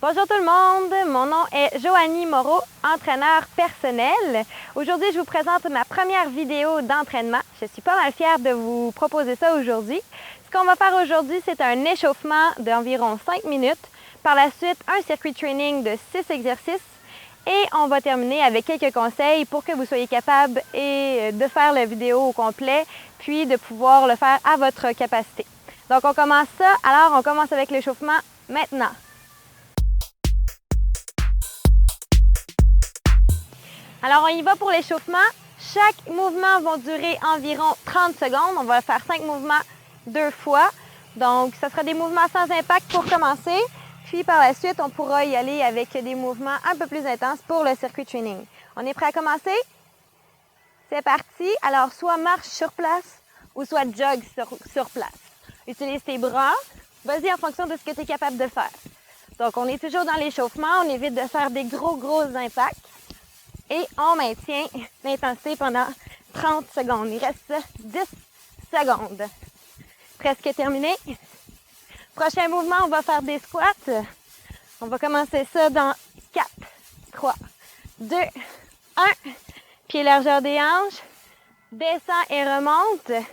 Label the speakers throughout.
Speaker 1: Bonjour tout le monde, mon nom est Joanie Moreau, entraîneur personnel. Aujourd'hui, je vous présente ma première vidéo d'entraînement. Je suis pas mal fière de vous proposer ça aujourd'hui. Ce qu'on va faire aujourd'hui, c'est un échauffement d'environ 5 minutes. Par la suite, un circuit training de 6 exercices. Et on va terminer avec quelques conseils pour que vous soyez capable de faire la vidéo au complet, puis de pouvoir le faire à votre capacité. Donc on commence ça. Alors on commence avec l'échauffement maintenant. Alors, on y va pour l'échauffement. Chaque mouvement va durer environ 30 secondes. On va faire 5 mouvements 2 fois. Donc, ce sera des mouvements sans impact pour commencer. Puis, par la suite, on pourra y aller avec des mouvements un peu plus intenses pour le circuit training. On est prêt à commencer? C'est parti. Alors, soit marche sur place ou soit jog sur place. Utilise tes bras. Vas-y en fonction de ce que tu es capable de faire. Donc, on est toujours dans l'échauffement. On évite de faire des gros impacts. Et on maintient l'intensité pendant 30 secondes. Il reste 10 secondes. Presque terminé. Prochain mouvement, on va faire des squats. On va commencer ça dans 4, 3, 2, 1. Pied largeur des hanches. Descend et remonte.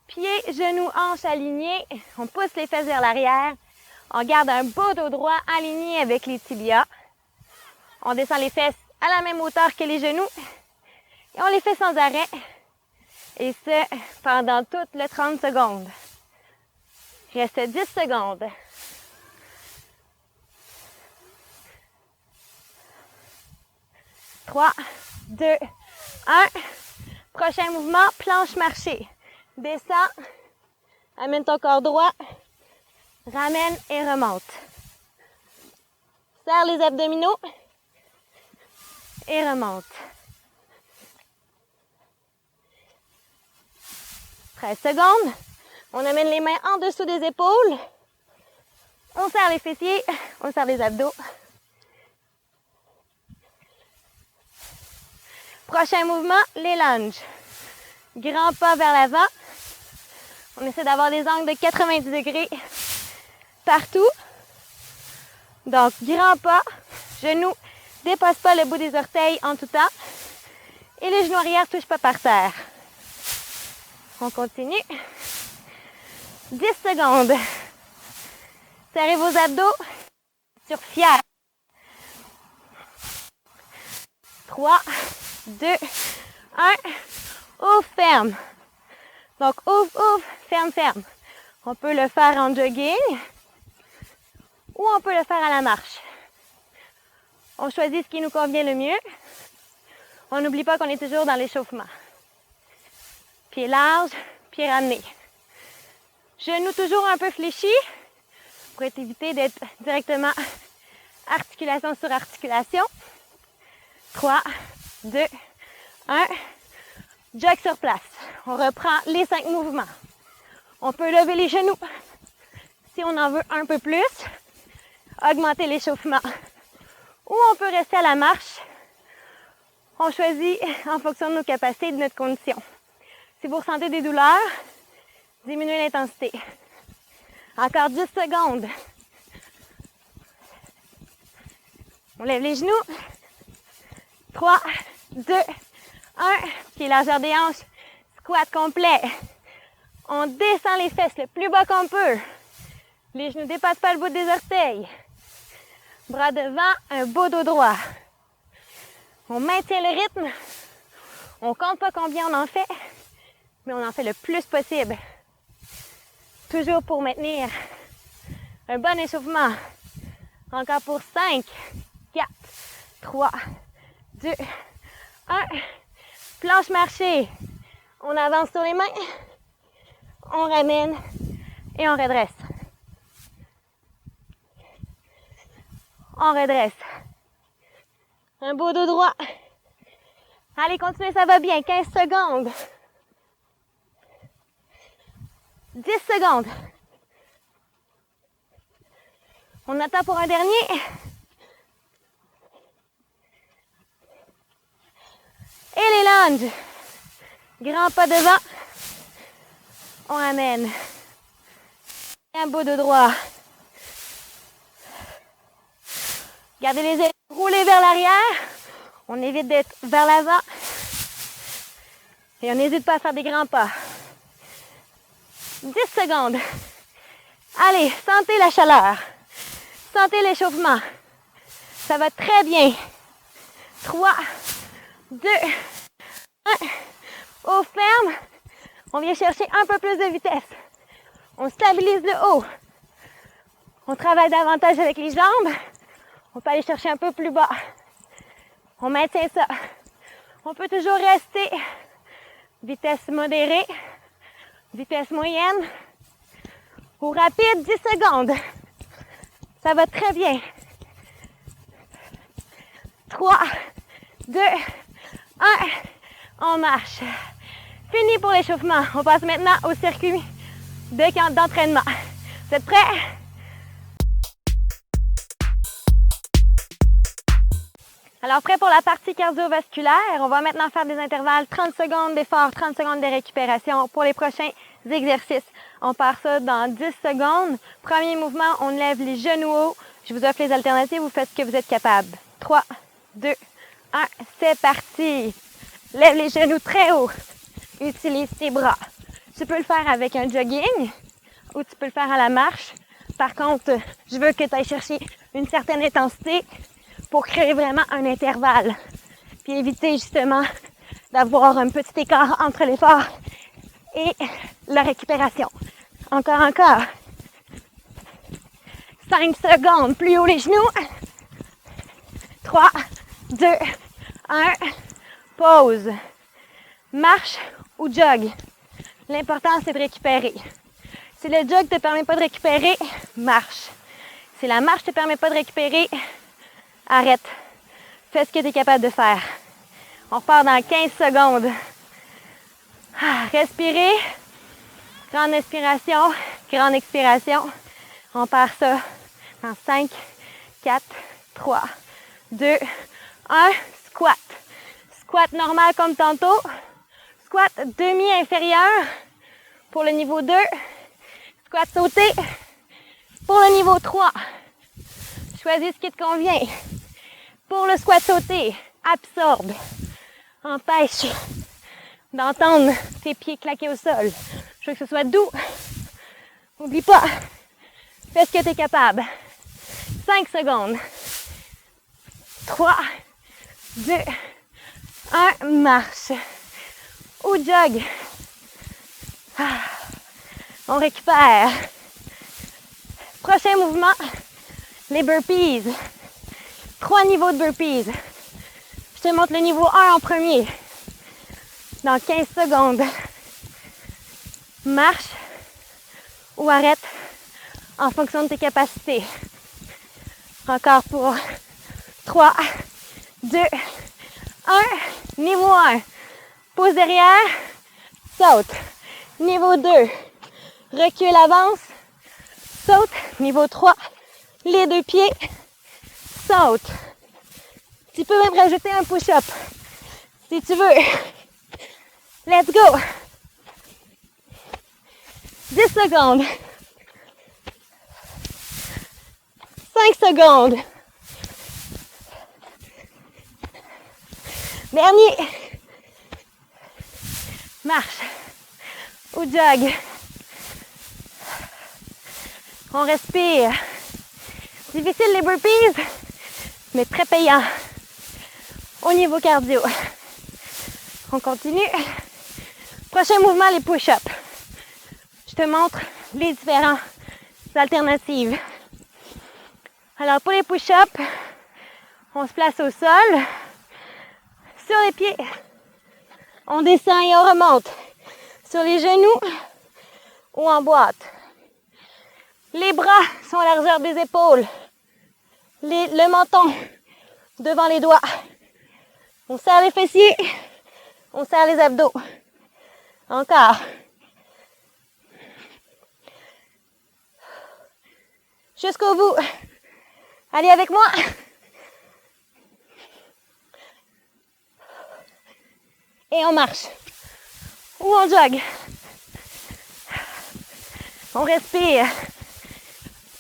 Speaker 1: Pieds, genoux, hanches alignés. On pousse les fesses vers l'arrière. On garde un beau dos droit aligné avec les tibias. On descend les fesses à la même hauteur que les genoux. Et on les fait sans arrêt. Et ce, pendant toutes les 30 secondes. Il reste 10 secondes. 3, 2, 1. Prochain mouvement, planche marchée. Descends. Amène ton corps droit. Ramène et remonte. Serre les abdominaux. Et remonte. 13 secondes. On amène les mains en dessous des épaules. On serre les fessiers. On serre les abdos. Prochain mouvement, les lunges. Grand pas vers l'avant. On essaie d'avoir des angles de 90 degrés partout. Donc, grand pas. Genoux dépasse pas le bout des orteils en tout temps. Et les genoux arrière ne touchent pas par terre. On continue. 10 secondes. Serrez vos abdos. Sur fier. 3, 2, 1. Ouvre, ferme. Donc, ouvre, ferme. On peut le faire en jogging ou on peut le faire à la marche. On choisit ce qui nous convient le mieux. On n'oublie pas qu'on est toujours dans l'échauffement. Pied large, pied ramené. Genoux toujours un peu fléchis pour éviter d'être directement articulation sur articulation. 3, 2, 1. Jog sur place. On reprend les 5 mouvements. On peut lever les genoux. Si on en veut un peu plus, augmenter l'échauffement. Ou on peut rester à la marche. On choisit en fonction de nos capacités et de notre condition. Si vous ressentez des douleurs, diminuez l'intensité. Encore 10 secondes. On lève les genoux. 3, 2, 1. Pied largeur des hanches. Squat complet. On descend les fesses le plus bas qu'on peut. Les genoux ne dépassent pas le bout des orteils. Bras devant, un beau dos droit. On maintient le rythme. On compte pas combien on en fait, mais on en fait le plus possible. Toujours pour maintenir un bon échauffement. Encore pour 5, 4, 3, 2, 1. Planche marchée. On avance sur les mains. On ramène et on redresse. On redresse. Un beau dos droit. Allez, continuez, ça va bien. 15 secondes. 10 secondes. On attend pour un dernier. Et les lunges. Grand pas devant. On ramène. Un beau dos droit. Gardez les épaules roulées vers l'arrière. On évite d'être vers l'avant. Et on n'hésite pas à faire des grands pas. 10 secondes. Allez, sentez la chaleur. Sentez l'échauffement. Ça va très bien. 3, 2, 1. Au ferme. On vient chercher un peu plus de vitesse. On stabilise le haut. On travaille davantage avec les jambes. On peut aller chercher un peu plus bas. On maintient ça. On peut toujours rester vitesse modérée, vitesse moyenne ou rapide, 10 secondes. Ça va très bien. 3, 2, 1. On marche. Fini pour l'échauffement. On passe maintenant au circuit d'entraînement. Vous êtes prêts? Alors, prêt pour la partie cardiovasculaire. On va maintenant faire des intervalles 30 secondes d'effort, 30 secondes de récupération pour les prochains exercices. On part ça dans 10 secondes. Premier mouvement, on lève les genoux hauts. Je vous offre les alternatives, vous faites ce que vous êtes capable. 3, 2, 1, c'est parti. Lève les genoux très haut. Utilise tes bras. Tu peux le faire avec un jogging ou tu peux le faire à la marche. Par contre, je veux que tu ailles chercher une certaine intensité pour créer vraiment un intervalle. Puis éviter justement d'avoir un petit écart entre l'effort et la récupération. Encore. 5 secondes. Plus haut les genoux. 3, 2, 1. Pause. Marche ou jog. L'important, c'est de récupérer. Si le jog ne te permet pas de récupérer, marche. Si la marche ne te permet pas de récupérer, arrête. Fais ce que tu es capable de faire. On repart dans 15 secondes. Respirez. Grande inspiration, grande expiration. On part ça dans 5, 4, 3, 2, 1. Squat. Squat normal comme tantôt. Squat demi-inférieur pour le niveau 2. Squat sauté pour le niveau 3. Choisis ce qui te convient. Pour le squat sauté, absorbe. Empêche d'entendre tes pieds claquer au sol. Je veux que ce soit doux. N'oublie pas, fais ce que tu es capable. 5 secondes. 3, 2, 1, marche. Ou jog. On récupère. Prochain mouvement, les burpees. 3 niveaux de burpees. Je te montre le niveau 1 en premier. Dans 15 secondes. Marche ou arrête en fonction de tes capacités. Encore pour 3, 2, 1. Niveau 1. Pose derrière. Saute. Niveau 2. Recule, avance. Saute. Niveau 3. Les 2 pieds. Saute. Tu peux même rajouter un push-up si tu veux. Let's go. 10 secondes. 5 secondes. Dernier. Marche ou jog. On respire. Difficile les burpees, mais très payant au niveau cardio. On continue. Prochain mouvement, les push-ups. Je te montre les différentes alternatives. Alors pour les push-ups, on se place au sol, sur les pieds. On descend et on remonte sur les genoux ou en boîte. Les bras sont à la largeur des épaules. Le menton devant les doigts. On serre les fessiers. On serre les abdos. Encore. Jusqu'au bout. Allez avec moi. Et on marche. Ou on jogue. On respire.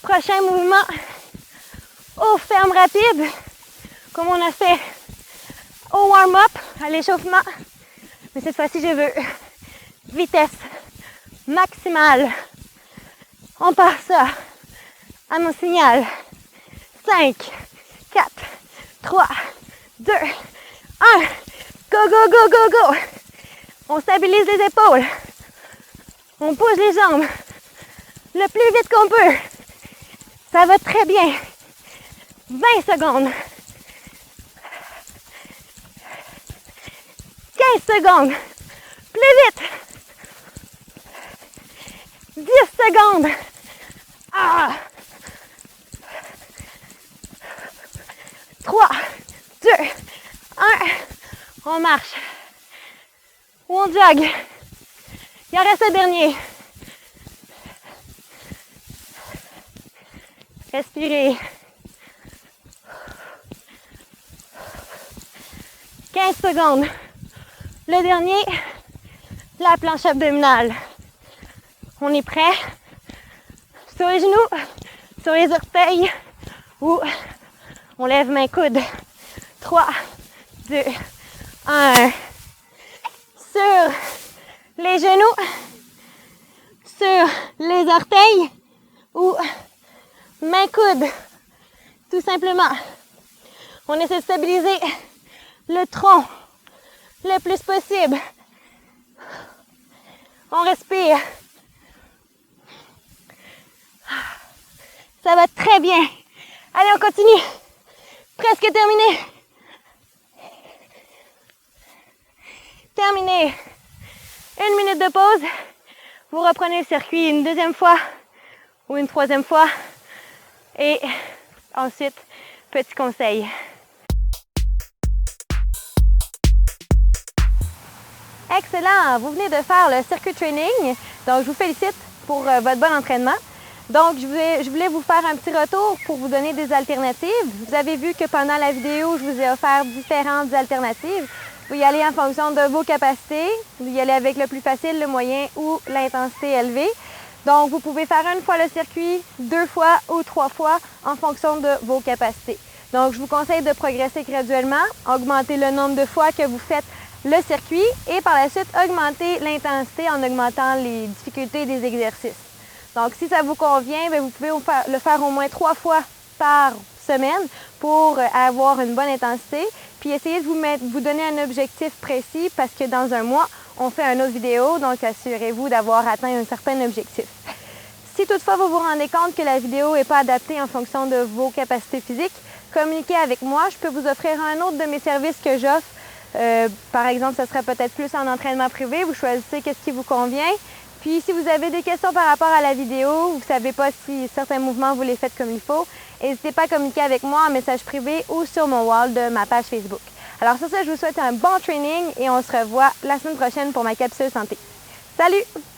Speaker 1: Prochain mouvement. aux fermes rapides, comme on a fait au warm-up, à l'échauffement. Mais cette fois-ci, je veux vitesse maximale. On part ça à mon signal. 5, 4, 3, 2, 1. Go, go, go, go, go. On stabilise les épaules. On bouge les jambes le plus vite qu'on peut. Ça va très bien. 20 secondes. 15 secondes. Plus vite. 10 secondes. Ah. 3, 2, 1. On marche. Ou on jogue. Il en reste un dernier. Respirez. 15 secondes. Le dernier, la planche abdominale. On est prêt? Sur les genoux, sur les orteils, ou on lève main coude. 3, 2, 1. Sur les genoux, sur les orteils, ou main coude. Tout simplement. On essaie de stabiliser le tronc le plus possible. On respire. Ça va très bien. Allez, on continue. Presque terminé. Terminé. 1 minute de pause. Vous reprenez le circuit une deuxième fois ou une troisième fois. Et ensuite, petit conseil. Excellent! Vous venez de faire le circuit training. Donc, je vous félicite pour votre bon entraînement. Donc, je voulais vous faire un petit retour pour vous donner des alternatives. Vous avez vu que pendant la vidéo, je vous ai offert différentes alternatives. Vous y allez en fonction de vos capacités. Vous y allez avec le plus facile, le moyen ou l'intensité élevée. Donc, vous pouvez faire une fois le circuit, 2 fois ou 3 fois en fonction de vos capacités. Donc, je vous conseille de progresser graduellement, augmenter le nombre de fois que vous faites le circuit et par la suite augmenter l'intensité en augmentant les difficultés des exercices. Donc, si ça vous convient, bien, vous pouvez le faire au moins 3 fois par semaine pour avoir une bonne intensité. Puis, essayez de vous donner un objectif précis parce que dans un mois, on fait une autre vidéo. Donc, assurez-vous d'avoir atteint un certain objectif. Si toutefois vous vous rendez compte que la vidéo n'est pas adaptée en fonction de vos capacités physiques, communiquez avec moi. Je peux vous offrir un autre de mes services que j'offre. Par exemple, ce serait peut-être plus en entraînement privé. Vous choisissez qu'est-ce qui vous convient. Puis, si vous avez des questions par rapport à la vidéo, vous ne savez pas si certains mouvements vous les faites comme il faut, n'hésitez pas à communiquer avec moi en message privé ou sur mon wall de ma page Facebook. Alors sur ça, je vous souhaite un bon training et on se revoit la semaine prochaine pour ma capsule santé. Salut!